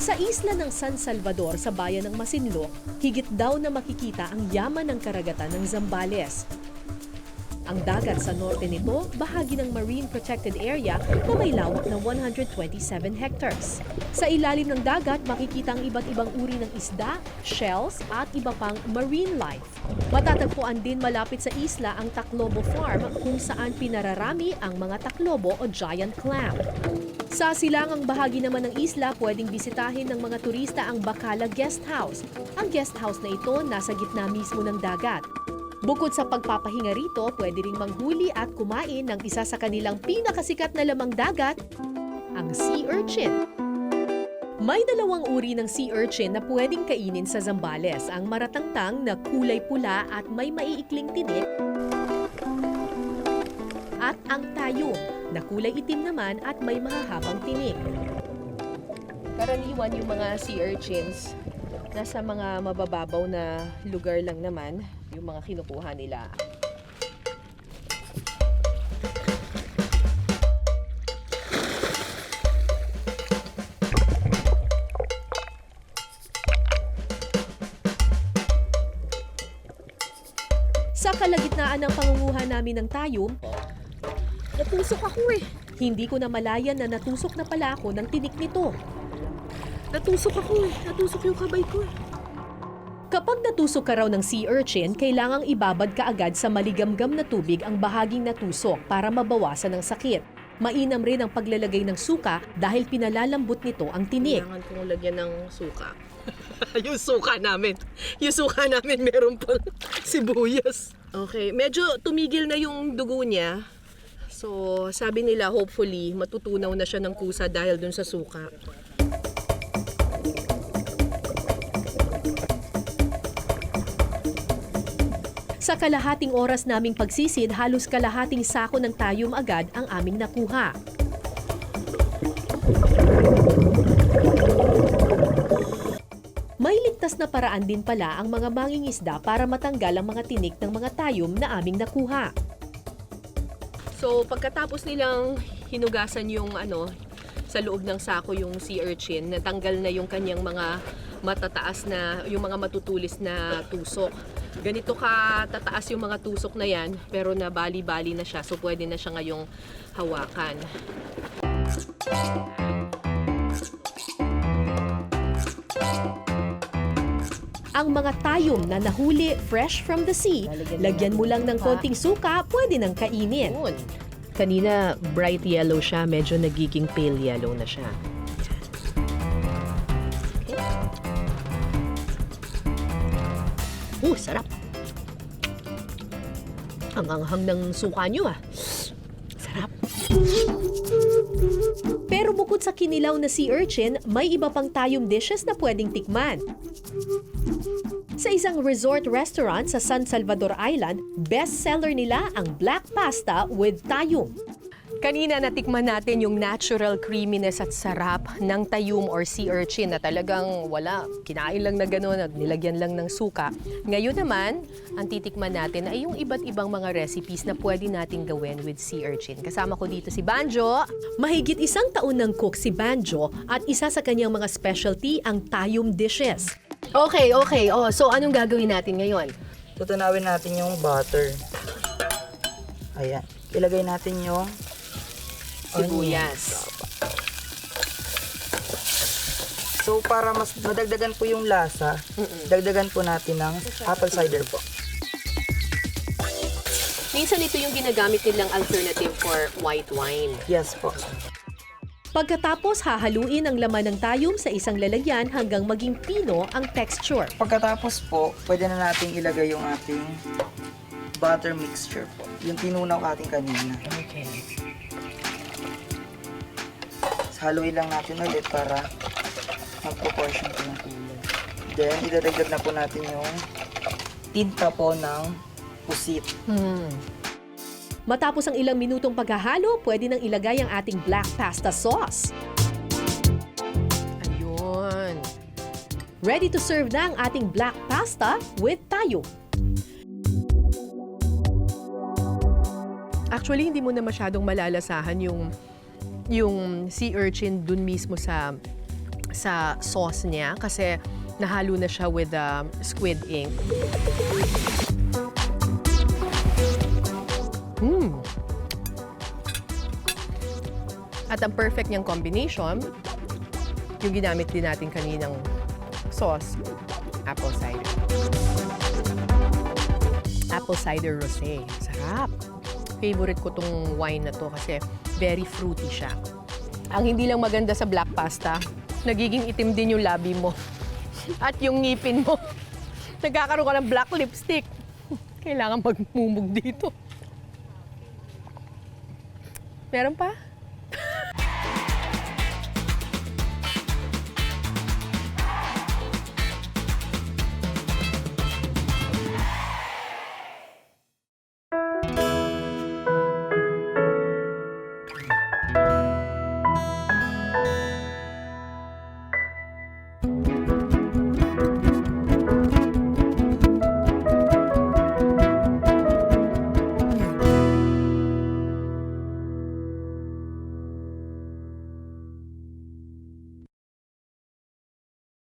Sa isla ng San Salvador sa bayan ng Masinloc, higit daw na makikita ang yaman ng karagatan ng Zambales. Ang dagat sa norte nito, bahagi ng Marine Protected Area na may lawak na 127 hectares. Sa ilalim ng dagat, makikita ang iba't ibang uri ng isda, shells at iba pang marine life. Matatagpuan din malapit sa isla ang Taclobo Farm kung saan pinararami ang mga taklobo o giant clam. Sa silangang bahagi naman ng isla, pwedeng bisitahin ng mga turista ang Bacala Guest House. Ang guest house na ito nasa gitna mismo ng dagat. Bukod sa pagpapahinga rito, pwede ring manghuli at kumain ng isa sa kanilang pinakasikat na lamang dagat, ang sea urchin. May dalawang uri ng sea urchin na pwedeng kainin sa Zambales, ang maratangtang na kulay pula at may maiikling tinik, at ang tayong na kulay itim naman at may mahahabang tinik. Karaniwan yung mga sea urchins, nasa mga mabababaw na lugar lang naman yung mga kinukuha nila. Sa kalagitnaan ng pangunguha namin ng tayom, natusok ako eh. Hindi ko na malayan na natusok na pala ako ng tinik nito. Natusok ako eh. Natusok yung kamay ko eh. Kapag natusok ka raw ng sea urchin, kailangang ibabad ka agad sa maligamgam na tubig ang bahaging natusok para mabawasan ang sakit. Mainam rin ang paglalagay ng suka dahil pinalalambot nito ang tinik. Kailangan kong lagyan ng suka. Yung suka namin meron pang sibuyas. Okay, medyo tumigil na yung dugo niya. So, sabi nila hopefully matutunaw na siya ng kusa dahil dun sa suka. Sa kalahating oras naming pagsisid, halos kalahating sako ng tayom agad ang aming nakuha. May ligtas na paraan din pala ang mga mangingisda para matanggal ang mga tinik ng mga tayom na aming nakuha. So pagkatapos nilang hinugasan yung sa loob ng sako yung sea urchin, natanggal na yung kanyang mga matataas na, yung mga matutulis na tusok. Ganito ka tataas yung mga tusok na yan, pero nabali-bali na siya, so pwede na siya ngayong hawakan. Ang mga tayom na nahuli fresh from the sea, lagyan mo lang ng konting suka, pwede nang kainin. Kanina bright yellow siya, medyo nagiging pale yellow na siya. Sarap. Ang anghang ng suka nyo ah. Sarap. Pero bukod sa kinilaw na sea urchin, may iba pang tayom dishes na pwedeng tikman. Sa isang resort restaurant sa San Salvador Island, best-seller nila ang black pasta with tayom. Kanina natikman natin yung natural creaminess at sarap ng tayom or sea urchin na talagang wala, kinain lang na gano'n, nilagyan lang ng suka. Ngayon naman, ang titikman natin ay yung iba't ibang mga recipes na pwede nating gawin with sea urchin. Kasama ko dito si Banjo. Mahigit 1 taon ng cook si Banjo at isa sa kanyang mga specialty ang tayom dishes. Okay. So anong gagawin natin ngayon? Tutunawin natin yung butter. Ayan. Ilagay natin yung sibuyas. So para mas madagdagan po yung lasa, dagdagan po natin ng apple cider po. Minsan ito yung ginagamit nilang alternative for white wine. Yes po. Pagkatapos, hahaluin ang laman ng tayom sa isang lalagyan hanggang maging pino ang texture. Pagkatapos po, pwede na natin ilagay yung ating butter mixture po. Yung tinunaw ating kanina. Okay. Haluin lang natin ulit para mag-proportion po ng kulay. Then, idadagdag na po natin yung tinta po ng pusit. Matapos ang ilang minutong paghahalo, pwede nang ilagay ang ating black pasta sauce. Ayun. Ready to serve na ang ating black pasta with tayom. Actually, hindi mo na masyadong malalasahan yung sea urchin dun mismo sa sa sauce niya kasi nahalo na siya with squid ink. At ang perfect niyang combination, yung ginamit din natin kaninang sauce, apple cider. Apple cider rosé. Sarap. Favorite ko tong wine na to kasi very fruity siya. Ang hindi lang maganda sa black pasta, nagiging itim din yung labi mo. At yung ngipin mo. Nagkakaroon ka ng black lipstick. Kailangan magmumug dito. Meron pa?